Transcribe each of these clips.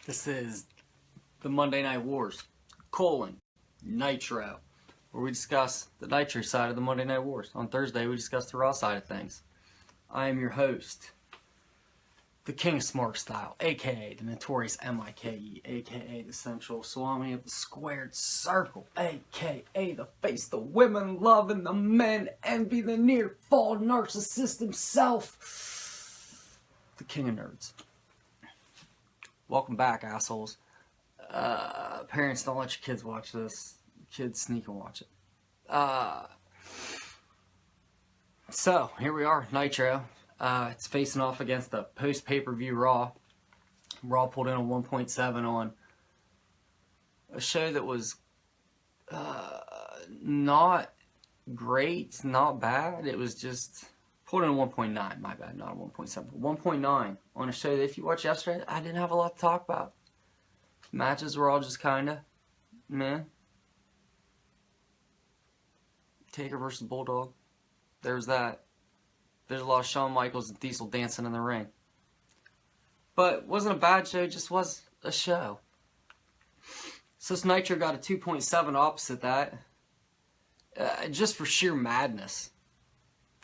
This is the Monday Night Wars, Nitro, where we discuss the Nitro side of the Monday Night Wars. On Thursday, we discuss the Raw side of things. I am your host, the King of Smart Style, a.k.a. the notorious M.I.K.E., a.k.a. the Central Swami of the Squared Circle, a.k.a. the face the women love and the men envy, the near-fall narcissist himself, the King of Nerds. Welcome back, assholes. Parents, don't let your kids watch this. Kids sneak and watch it. So, here we are, Nitro. It's facing off against the post-pay-per-view Raw. Raw pulled in a 1.7 on a show that was not great, not bad. It was just pulled in a 1.9, my bad, not a 1.7. 1.9 on a show that if you watched yesterday, I didn't have a lot to talk about. Matches were all just kinda meh. Taker versus Bulldog. There's that. There's a lot of Shawn Michaels and Diesel dancing in the ring. But it wasn't a bad show, it just was a show. So this Nitro got a 2.7 opposite that. Just for sheer madness.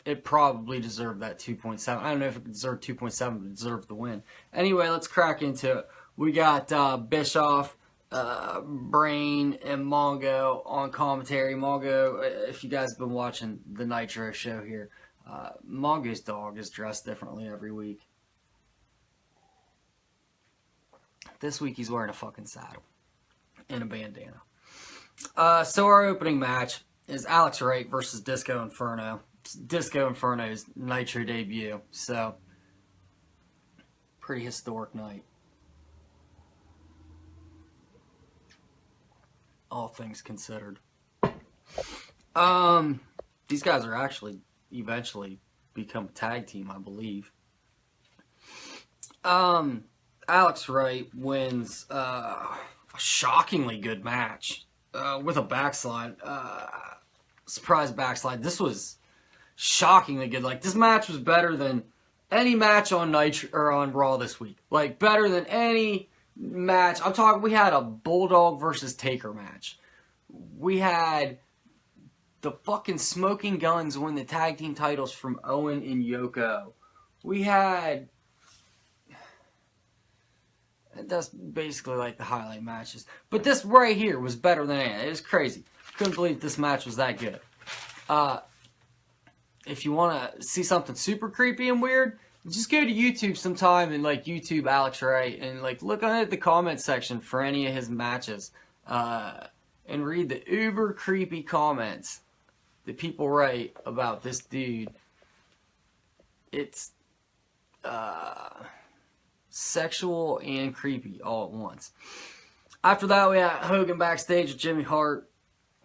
It probably deserved that 2.7. I don't know if it deserved 2.7, but it deserved the win. Anyway, let's crack into it. We got Bischoff, Brain, and Mongo on commentary. Mongo, if you guys have been watching the Nitro show here, Mongo's dog is dressed differently every week. This week he's wearing a fucking saddle and a bandana. So our opening match is Alex Wright versus Disco Inferno. Disco Inferno's Nitro debut, so pretty historic night. All things considered. These guys are actually eventually become a tag team, I believe. Alex Wright wins a shockingly good match with a backslide. Surprise backslide. This was shockingly good. Like, this match was better than any match on Nitro or on Raw this week. Like, better than any match. I'm talking, we had a Bulldog versus Taker match. We had the fucking Smoking Guns win the tag team titles from Owen and Yoko. We had... That's basically like the highlight matches. But this right here was better than any. It was crazy. Couldn't believe this match was that good. If you want to see something super creepy and weird, just go to YouTube sometime and like YouTube Alex Wright and like look at the comment section for any of his matches and read the uber creepy comments that people write about this dude. It's sexual and creepy all at once. After that, we had Hogan backstage with Jimmy Hart.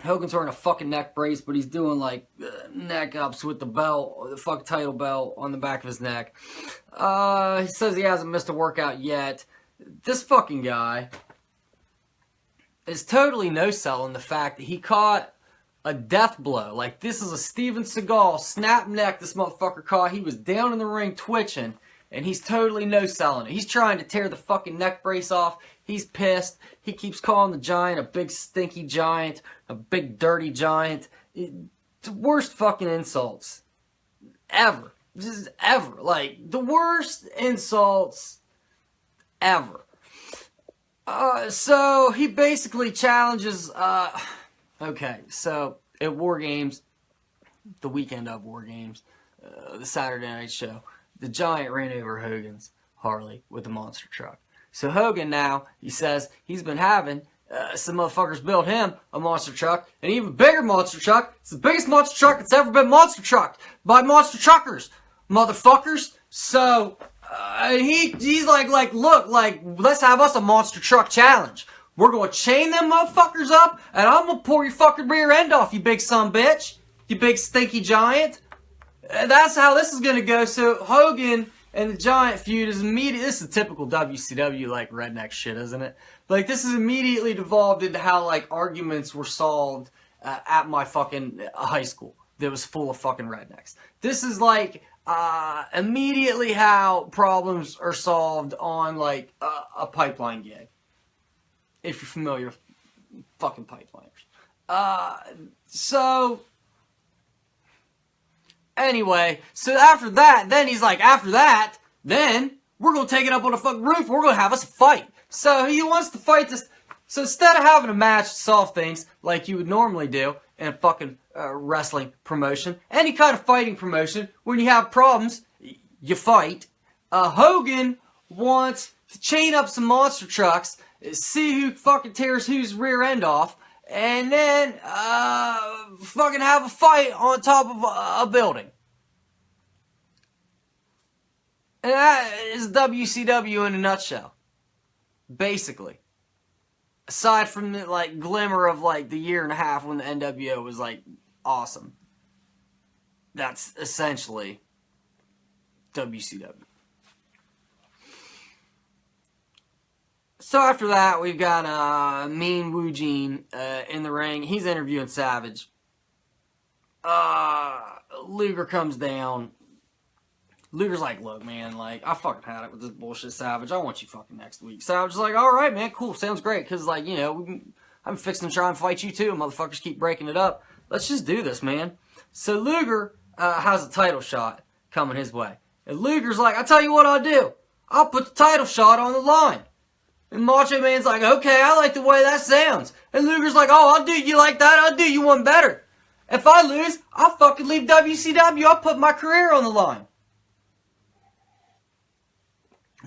Hogan's wearing a fucking neck brace, but he's doing like neck ups with the belt, the fucking title belt on the back of his neck. He says he hasn't missed a workout yet. This fucking guy is totally no-selling the fact that he caught a death blow. Like, this is a Steven Seagal snap neck this motherfucker caught. He was down in the ring twitching, and he's totally no-selling it. He's trying to tear the fucking neck brace off. He's pissed. He keeps calling the Giant a big stinky giant, a big dirty giant. The worst fucking insults ever. Just ever. Like, the worst insults ever. So he basically challenges, okay, so at War Games, the weekend of War Games, the Saturday night show, the Giant ran over Hogan's Harley with a monster truck. So Hogan now, he says he's been having some motherfuckers build him a monster truck, an even bigger monster truck. It's the biggest monster truck that's ever been monster trucked by monster truckers, motherfuckers. So he's like, look, like, let's have us a monster truck challenge. We're gonna chain them motherfuckers up, and I'm gonna pour your fucking rear end off, you big son bitch, you big stinky giant. That's how this is gonna go. So Hogan and the Giant feud is immediate. This is typical WCW like redneck shit, isn't it? Like, this is immediately devolved into how like arguments were solved at my fucking high school that was full of fucking rednecks. This is like immediately how problems are solved on like a pipeline gig. If you're familiar with fucking pipeliners. So anyway, so after that, then he's like, after that, then we're going to take it up on the fucking roof. We're going to have us a fight. So he wants to fight this. So instead of having a match to solve things like you would normally do in a fucking wrestling promotion, any kind of fighting promotion, when you have problems, you fight. Hogan wants to chain up some monster trucks, see who fucking tears whose rear end off, and then fucking have a fight on top of a building. And that is WCW in a nutshell. Basically. Aside from the like glimmer of like the year and a half when the NWO was like awesome. That's essentially WCW. So after that, we've got Mean Wu Gene in the ring. He's interviewing Savage. Luger comes down. Luger's like, look, man, like, I fucking had it with this bullshit, Savage. I want you fucking next week. Savage is like, all right, man, cool, sounds great. Because, like, you know, I'm fixing to try and fight you too. Motherfuckers keep breaking it up. Let's just do this, man. So Luger has a title shot coming his way. And Luger's like, I tell you what I'll do. I'll put the title shot on the line. And Macho Man's like, okay, I like the way that sounds. And Luger's like, oh, I'll do you like that. I'll do you one better. If I lose, I'll fucking leave WCW. I'll put my career on the line.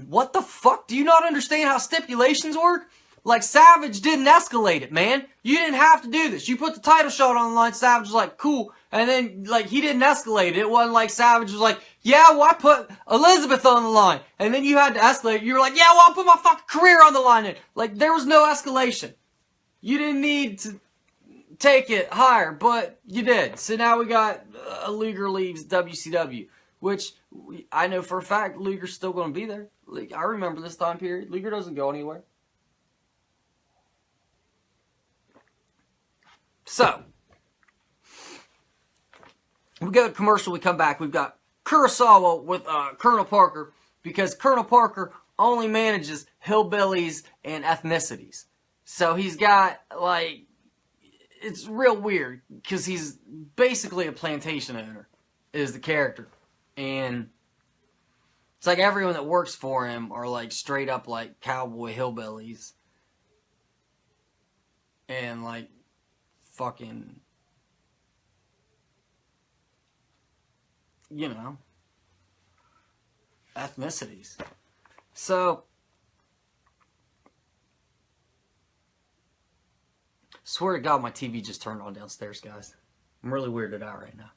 What the fuck? Do you not understand how stipulations work? Like, Savage didn't escalate it, man. You didn't have to do this. You put the title shot on the line, Savage was like, cool. And then, like, he didn't escalate it. It wasn't like Savage was like, yeah, well, I put Elizabeth on the line. And then you had to escalate. You were like, yeah, well, I put my fucking career on the line. Like, there was no escalation. You didn't need to take it higher, but you did. So now we got Luger leaves WCW, which I know for a fact Luger's still going to be there. Like, I remember this time period. Luger doesn't go anywhere. So, we go to commercial, we come back. We've got Kurosawa with Colonel Parker, because Colonel Parker only manages hillbillies and ethnicities. So he's got, like, it's real weird, because he's basically a plantation owner, is the character. And it's like everyone that works for him are like straight up like cowboy hillbillies. And like fucking, you know, ethnicities. So, swear to God my TV just turned on downstairs, guys. I'm really weirded out right now.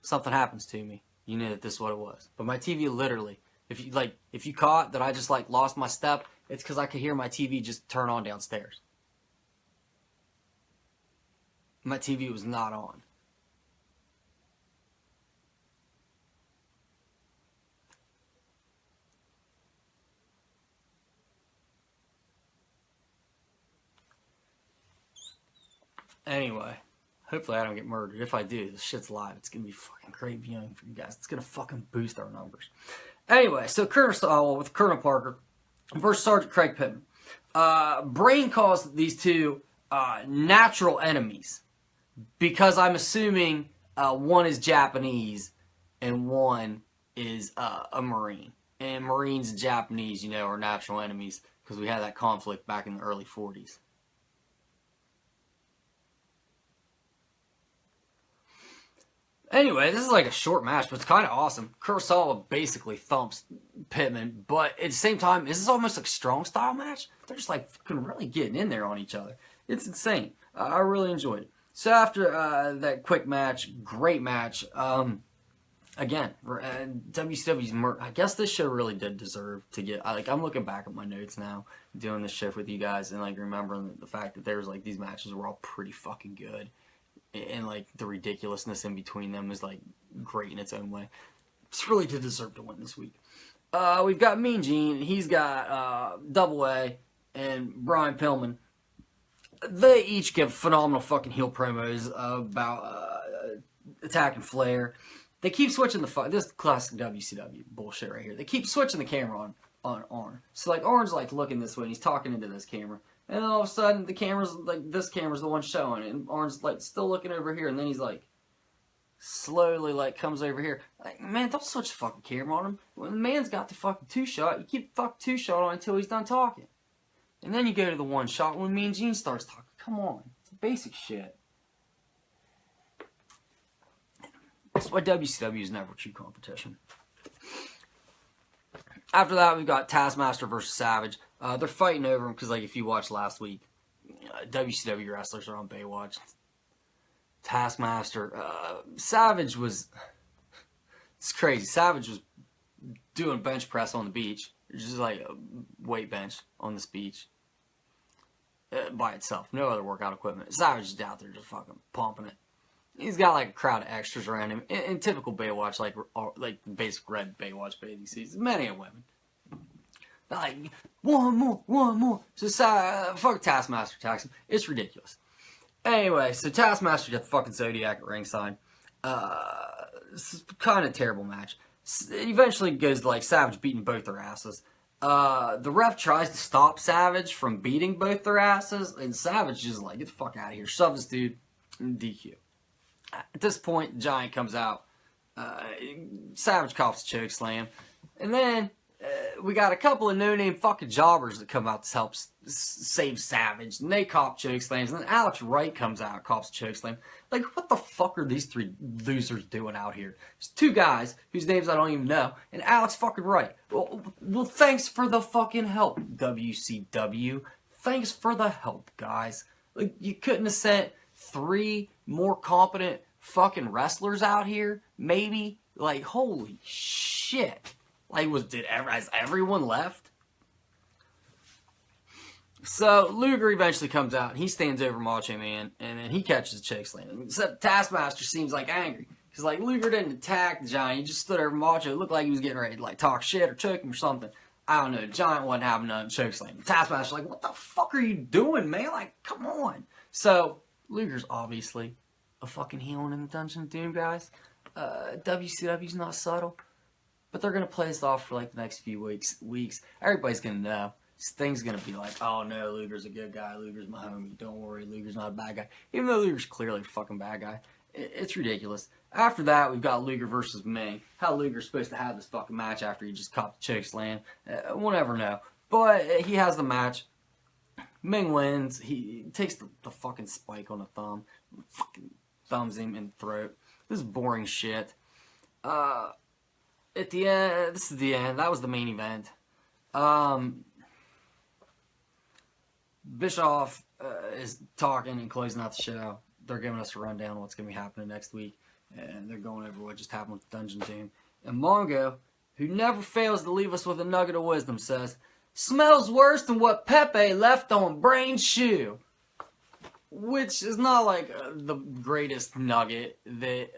Something happens to me, you knew that this is what it was. But my TV literally, if you caught that I just like lost my step, it's because I could hear my TV just turn on downstairs. My TV was not on. Anyway, hopefully I don't get murdered. If I do, this shit's live. It's going to be fucking great viewing for you guys. It's going to fucking boost our numbers. Anyway, so Kurosawa with Colonel Parker versus Sergeant Craig Pittman. Brain calls these two natural enemies, because I'm assuming one is Japanese and one is a Marine. And Marines and Japanese, you know, are natural enemies because we had that conflict back in the early 40s. Anyway, this is like a short match, but it's kind of awesome. Kurosawa basically thumps Pittman, but at the same time, this is almost like a strong style match. They're just like fucking really getting in there on each other. It's insane. I really enjoyed it. So after that quick match, great match. Again, WCW's I guess this show really did deserve to get. Like, I'm looking back at my notes now, doing this shift with you guys, and like remembering the fact that there's like these matches were all pretty fucking good. And like the ridiculousness in between them is like great in its own way. This really did deserve to win this week. We've got Mean Gene. He's got Double A and Brian Pillman. They each give phenomenal fucking heel promos about attacking Flair. They keep switching this is classic WCW bullshit right here. They keep switching the camera on Arn. So like Arn's like looking this way and he's talking into this camera. And then all of a sudden the camera's like, this camera's the one showing it. And Arn's like still looking over here, and then he's like slowly like comes over here. Like, man, don't switch the fucking camera on him. When the man's got the fucking 2-shot, you keep the fucking 2-shot on until he's done talking. And then you go to the 1-shot when Mean Gene starts talking. Come on. It's basic shit. That's why WCW is never true competition. After that, we've got Taskmaster versus Savage. They're fighting over him because, like, if you watched last week, WCW wrestlers are on Baywatch. Taskmaster, Savage was, it's crazy. Savage was doing bench press on the beach. Just like a weight bench on this beach by itself. No other workout equipment. Savage is out there just fucking pumping it. He's got like a crowd of extras around him. In typical Baywatch, like basic red Baywatch bathing suits, many of women. They're like, one more. So fuck Taskmaster attacks him. It's ridiculous. Anyway, so Taskmaster got the fucking Zodiac at ringside. It's kind of a terrible match. It eventually goes to like Savage beating both their asses. The ref tries to stop Savage from beating both their asses, and Savage just like, get the fuck out of here. Shove this dude in DQ. At this point, the Giant comes out. Savage cops a choke slam. And then we got a couple of no-name fucking jobbers that come out to help save Savage. And they cop choke slams. And then Alex Wright comes out, cops a choke slam. Like, what the fuck are these three losers doing out here? There's two guys whose names I don't even know. And Alex fucking Wright. Well, thanks for the fucking help, WCW. Thanks for the help, guys. Like, you couldn't have sent 3 more competent fucking wrestlers out here? Maybe? Like, holy shit. Like, has everyone left? So, Luger eventually comes out, and he stands over Macho Man, and then he catches a choke slam. Except Taskmaster seems, like, angry. Because, like, Luger didn't attack the Giant. He just stood over Macho. It looked like he was getting ready to, like, talk shit or choke him or something. I don't know. The Giant wasn't having none choke slam. Taskmaster's like, what the fuck are you doing, man? Like, come on. So, Luger's obviously a fucking heel in the Dungeon of Doom, guys. WCW's not subtle. But they're going to play this off for like the next few weeks. Everybody's going to know. Things going to be like, oh no, Luger's a good guy. Luger's my homie. Don't worry, Luger's not a bad guy. Even though Luger's clearly a fucking bad guy. It's ridiculous. After that, we've got Luger versus Ming. How Luger's supposed to have this fucking match after he just copped the choke slam. We'll never know. But he has the match. Ming wins. He takes the fucking spike on the thumb. Fucking thumbs him in the throat. This is boring shit. At the end, this is the end. That was the main event. Bischoff is talking and closing out the show. They're giving us a rundown on what's going to be happening next week. And they're going over what just happened with the Dungeon Team. And Mongo, who never fails to leave us with a nugget of wisdom, says, smells worse than what Pepe left on Brain's shoe. Which is not like the greatest nugget that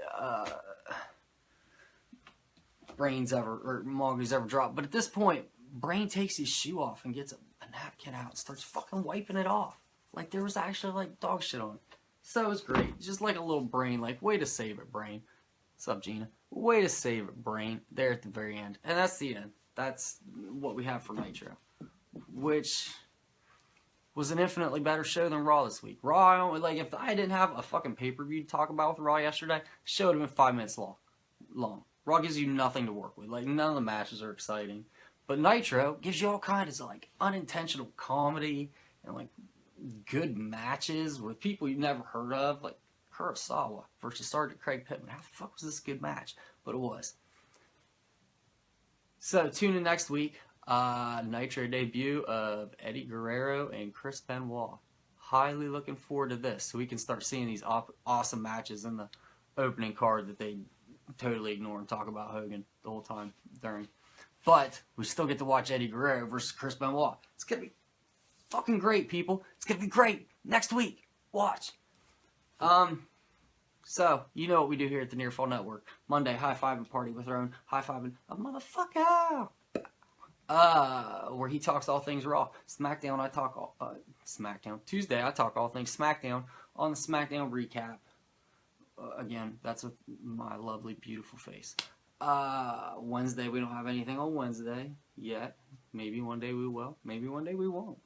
Brain's ever, or Mongo's ever dropped. But at this point, Brain takes his shoe off and gets a napkin out and starts fucking wiping it off. Like there was actually like dog shit on it. So it's great. Just like a little Brain, like way to save it, Brain. What's up, Gina? Way to save it, Brain. There at the very end. And that's the end. That's what we have for Nitro. Which was an infinitely better show than Raw this week. Raw, like, if I didn't have a fucking pay-per-view to talk about with Raw yesterday, the show would have been 5 minutes long. Raw gives you nothing to work with. Like, none of the matches are exciting. But Nitro gives you all kinds of, like, unintentional comedy and, like, good matches with people you've never heard of. Like, Kurosawa versus Sergeant Craig Pittman. How the fuck was this a good match? But it was. So, tune in next week. Nitro debut of Eddie Guerrero and Chris Benoit. Highly looking forward to this, so we can start seeing these awesome matches in the opening card that they totally ignore and talk about Hogan the whole time during. But we still get to watch Eddie Guerrero versus Chris Benoit. It's gonna be fucking great, people. It's gonna be great next week. Watch. So you know what we do here at the Near Fall Network. Monday, high five and party with our own high fiving a motherfucker. Where he talks all things Raw. SmackDown, I talk all, SmackDown. Tuesday, I talk all things SmackDown on the SmackDown recap. Again, that's with my lovely, beautiful face. Wednesday, we don't have anything on Wednesday yet. Maybe one day we will. Maybe one day we won't.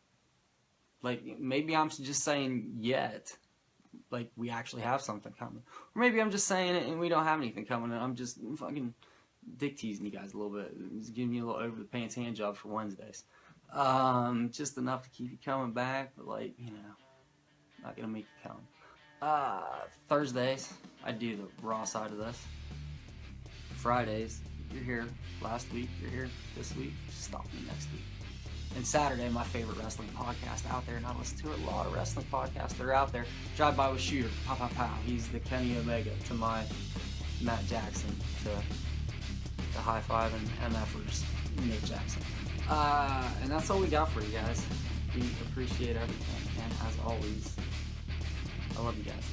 Like, maybe I'm just saying yet. Like, we actually have something coming. Or maybe I'm just saying it and we don't have anything coming, and I'm just fucking dick teasing you guys a little bit. Just giving you a little over the pants hand job for Wednesdays. Just enough to keep you coming back, but, like, you know, not gonna make you come. Thursdays, I do the raw side of this. Fridays, you're here last week, you're here this week, stop me next week. And Saturday, my favorite wrestling podcast out there, and I listen to a lot of wrestling podcasts that are out there. Drive By with Shooter, pow pow pow. He's the Kenny Omega to my Matt Jackson, to the high five and MFers, Nick Jackson. And that's all we got for you guys. We appreciate everything, and as always, I love you guys.